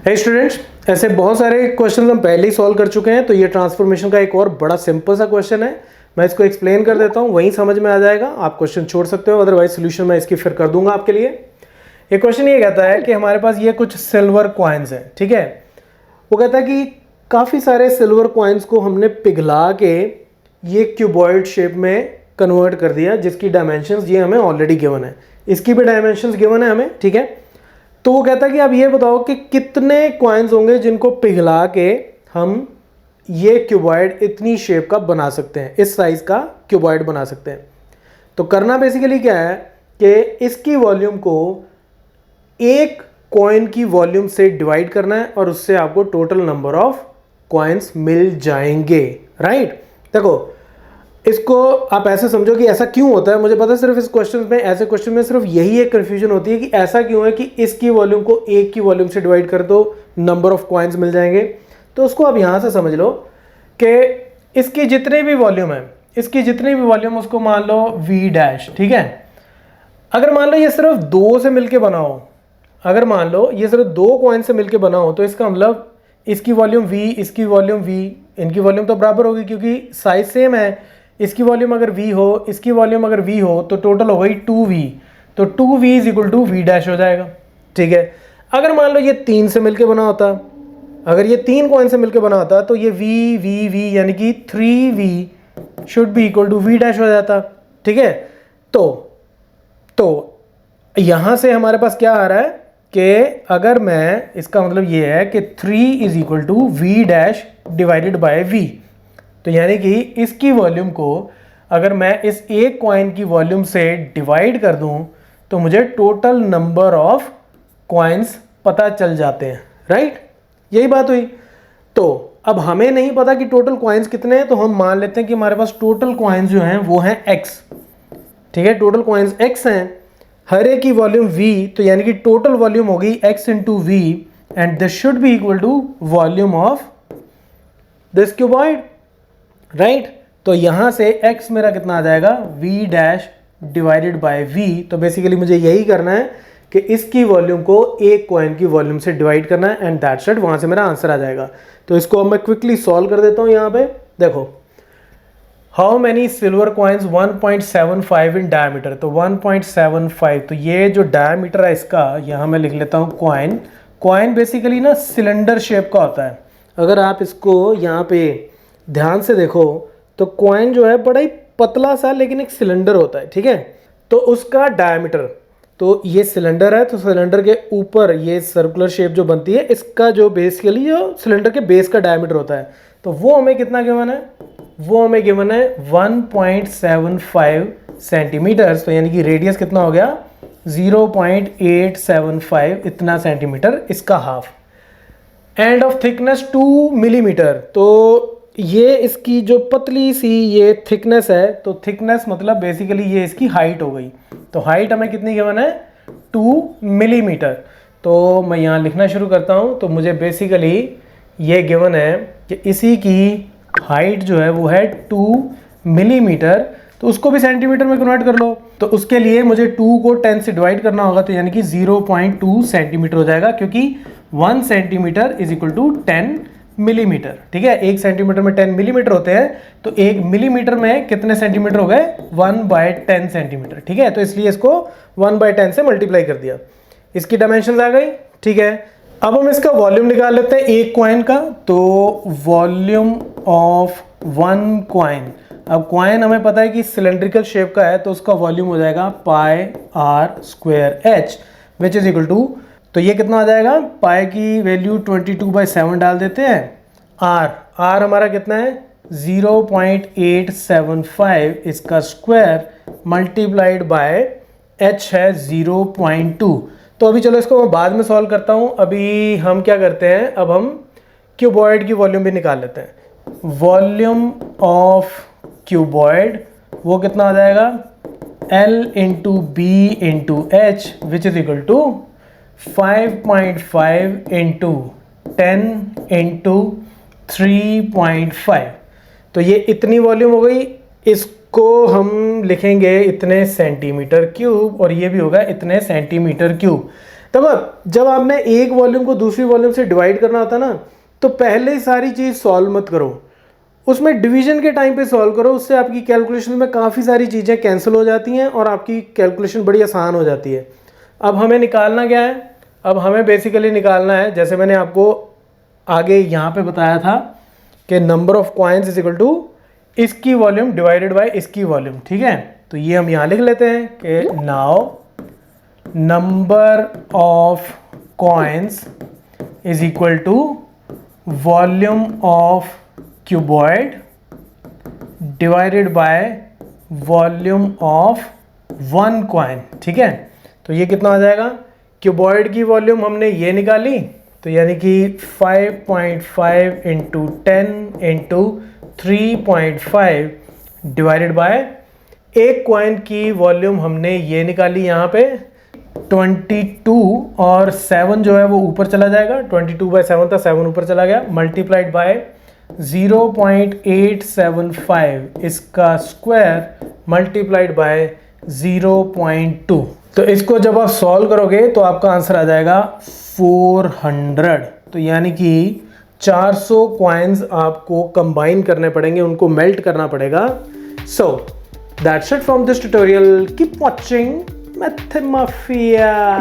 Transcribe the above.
हे students, ऐसे बहुत सारे क्वेश्चन हम पहले ही सॉल्व कर चुके हैं। तो ये ट्रांसफॉर्मेशन का एक और बड़ा सिंपल सा क्वेश्चन है। मैं इसको एक्सप्लेन कर देता हूँ, वहीं समझ में आ जाएगा। आप क्वेश्चन छोड़ सकते हो, अदरवाइज सोल्यूशन मैं इसकी फिर कर दूंगा आपके लिए। ये क्वेश्चन ये कहता है कि हमारे पास ये कुछ सिल्वर कॉइन्स हैं, ठीक है। वो कहता है कि काफ़ी सारे सिल्वर कॉइन्स को हमने पिघला के ये क्यूबॉइड शेप में कन्वर्ट कर दिया, जिसकी डायमेंशंस ये हमें ऑलरेडी गिवन है। इसकी भी डायमेंशंस गिवन है हमें, ठीक है। तो वो कहता है कि आप ये बताओ कि कितने कॉइन्स होंगे जिनको पिघला के हम ये क्यूबॉइड इतनी शेप का बना सकते हैं, इस साइज का क्यूबॉइड बना सकते हैं। तो करना बेसिकली क्या है कि इसकी वॉल्यूम को एक कॉइन की वॉल्यूम से डिवाइड करना है और उससे आपको टोटल नंबर ऑफ कॉइन्स मिल जाएंगे, राइट। देखो, इसको आप ऐसे समझो कि ऐसा क्यों होता है। मुझे पता है सिर्फ इस क्वेश्चन में, ऐसे क्वेश्चन में सिर्फ यही एक कंफ्यूजन होती है कि ऐसा क्यों है कि इसकी वॉल्यूम को एक की वॉल्यूम से डिवाइड कर दो, नंबर ऑफ कॉइन्स मिल जाएंगे। तो उसको आप यहां से समझ लो कि इसकी जितने भी वॉल्यूम है, इसकी जितनी भी वॉल्यूम उसको मान लो v डैश, ठीक है। अगर मान लो ये सिर्फ दो से मिलके बना हो, अगर मान लो ये सिर्फ दो कॉइन से मिलके बना हो, तो इसका मतलब इसकी वॉल्यूम v, इसकी वॉल्यूम v, इनकी वॉल्यूम तो बराबर होगी क्योंकि साइज सेम है। इसकी वॉल्यूम अगर v हो, इसकी वॉल्यूम अगर v हो, तो टोटल हो गई 2v। तो 2v is equal to v dash हो जाएगा, ठीक है। अगर मान लो ये तीन से मिलके बना होता, अगर ये तीन कॉइन से मिलके बना होता, तो ये v v v यानी कि 3v should be equal to v dash हो जाता, ठीक है। तो यहां से हमारे पास क्या आ रहा है कि अगर मैं, इसका मतलब ये है कि 3 is equal to v dash divided by v। तो यानी कि इसकी वॉल्यूम को अगर मैं इस एक कॉइन की वॉल्यूम से डिवाइड कर दूं, तो मुझे टोटल नंबर ऑफ कॉइन्स पता चल जाते हैं, राइट। यही बात हुई। तो अब हमें नहीं पता कि टोटल कॉइन्स कितने हैं, तो हम मान लेते हैं कि हमारे पास टोटल कॉइन्स जो हैं वो हैं x, ठीक है। टोटल कॉइन्स x हैं, हर एक की वॉल्यूम v, तो यानी कि टोटल वॉल्यूम होगी x into v and this should be equal to volume of this cuboid, right. तो यहां से x मेरा कितना आ जाएगा, v dash divided by v। तो बेसिकली मुझे यही करना है कि इसकी वॉल्यूम को एक कॉइन की वॉल्यूम से डिवाइड करना है एंड दैट्स इट। वहां से मेरा आंसर आ जाएगा। तो इसको मैं क्विकली सॉल्व कर देता हूं। यहां पे देखो, how many silver coins 1.75 in diameter. तो 1.75, तो ये जो डायमीटर है इसका, यहां मैं लिख लेता हूं कॉइन। कॉइन बेसिकली ना सिलेंडर शेप का होता है। अगर आप इसको यहाँ पे ध्यान से देखो तो कॉइन जो है बड़ा ही पतला सा लेकिन एक सिलेंडर होता है, ठीक है। तो उसका डायमीटर, तो ये सिलेंडर है, तो सिलेंडर के ऊपर ये सर्कुलर शेप जो बनती है, इसका जो बेसिकली जो सिलेंडर के बेस का डायमीटर होता है, तो वो हमें कितना गिवन है, वो हमें गिवन है 1.75 सेंटीमीटर। तो यानी कि रेडियस कितना हो गया, 0.875 इतना सेंटीमीटर, इसका half. End of thickness 2 millimetre. तो ये इसकी जो पतली सी ये थिकनेस है, तो थिकनेस मतलब बेसिकली ये इसकी हाइट हो गई। तो हाइट हमें कितनी गिवन है, 2 मिलीमीटर। तो मैं यहाँ लिखना शुरू करता हूँ। तो मुझे बेसिकली ये गिवन है कि इसी की हाइट जो है वो है 2 मिलीमीटर। तो उसको भी सेंटीमीटर में कन्वर्ट कर लो। तो उसके लिए मुझे 2 को 10 से डिवाइड करना होगा, तो यानी कि 0.2 सेंटीमीटर हो जाएगा, क्योंकि 1 centimetre is equal to 10 millimetre, ठीक है। 1 सेंटीमीटर में 10 मिलीमीटर होते हैं, तो 1 मिलीमीटर में कितने सेंटीमीटर हो गए, 1/10 सेंटीमीटर, ठीक है। तो इसलिए इसको 1/10 से मल्टीप्लाई कर दिया, इसकी डायमेंशन आ गई, ठीक है। अब हम इसका वॉल्यूम निकाल लेते हैं एक कॉइन का। तो वॉल्यूम ऑफ 1 कॉइन, अब कॉइन हमें पता है कि सिलेंड्रिकल शेप का है, तो उसका वॉल्यूम हो जाएगा πr²h which is equal to, तो ये कितना आ जाएगा, पाई की वैल्यू 22/7 डाल देते हैं। आर हमारा कितना है, 0.875 इसका स्क्वायर मल्टीप्लाइड बाय एच है 0.2। तो अभी चलो इसको मैं बाद में सॉल्व करता हूँ। अभी हम क्या करते हैं, अब हम क्यूबॉइड की वॉल्यूम भी निकाल लेते हैं। वॉल्यूम ऑफ क्यूबॉइड वो कितना आ जाएगा, L into B into H which is equal to 5.5 into 10 into 3.5। तो ये इतनी वॉल्यूम हो गई। इसको हम लिखेंगे इतने सेंटीमीटर क्यूब, और ये भी होगा इतने सेंटीमीटर क्यूब। तो जब आपने एक वॉल्यूम को दूसरी वॉल्यूम से डिवाइड करना होता है ना, तो पहले सारी चीज़ सॉल्व मत करो, उसमें डिवीजन के टाइम पे सॉल्व करो। उससे आपकी कैलकुलेशन में काफ़ी सारी चीज़ें कैंसिल हो जाती हैं और आपकी कैलकुलेशन बड़ी आसान हो जाती है। अब हमें निकालना क्या है? अब हमें बेसिकली निकालना है, जैसे मैंने आपको आगे यहाँ पे बताया था कि number of coins is equal to इसकी वॉल्यूम डिवाइडेड बाय इसकी वॉल्यूम। ठीक है, तो ये हम यहाँ लिख लेते हैं कि now number of coins is equal to volume of cuboid divided by volume of one coin. ठीक है, तो ये कितना आ जाएगा? क्यूबॉइड की वॉल्यूम हमने ये निकाली, तो यानी कि 5.5 इंटू 10 इंटू 3.5 डिवाइडेड बाय एक कॉइन की वॉल्यूम हमने ये निकाली यहाँ पे 22, और 7 जो है वो ऊपर चला जाएगा, 22/7 था, 7 ऊपर चला गया, मल्टीप्लाइड बाय 0.875 इसका स्क्वायर मल्टीप्लाइड बाय 0.2। तो इसको जब आप सॉल्व करोगे तो आपका आंसर आ जाएगा 400। तो यानी कि 400 कॉइन्स आपको कंबाइन करने पड़ेंगे, उनको मेल्ट करना पड़ेगा। So that's it from this tutorial, keep watching मैथमाफिया।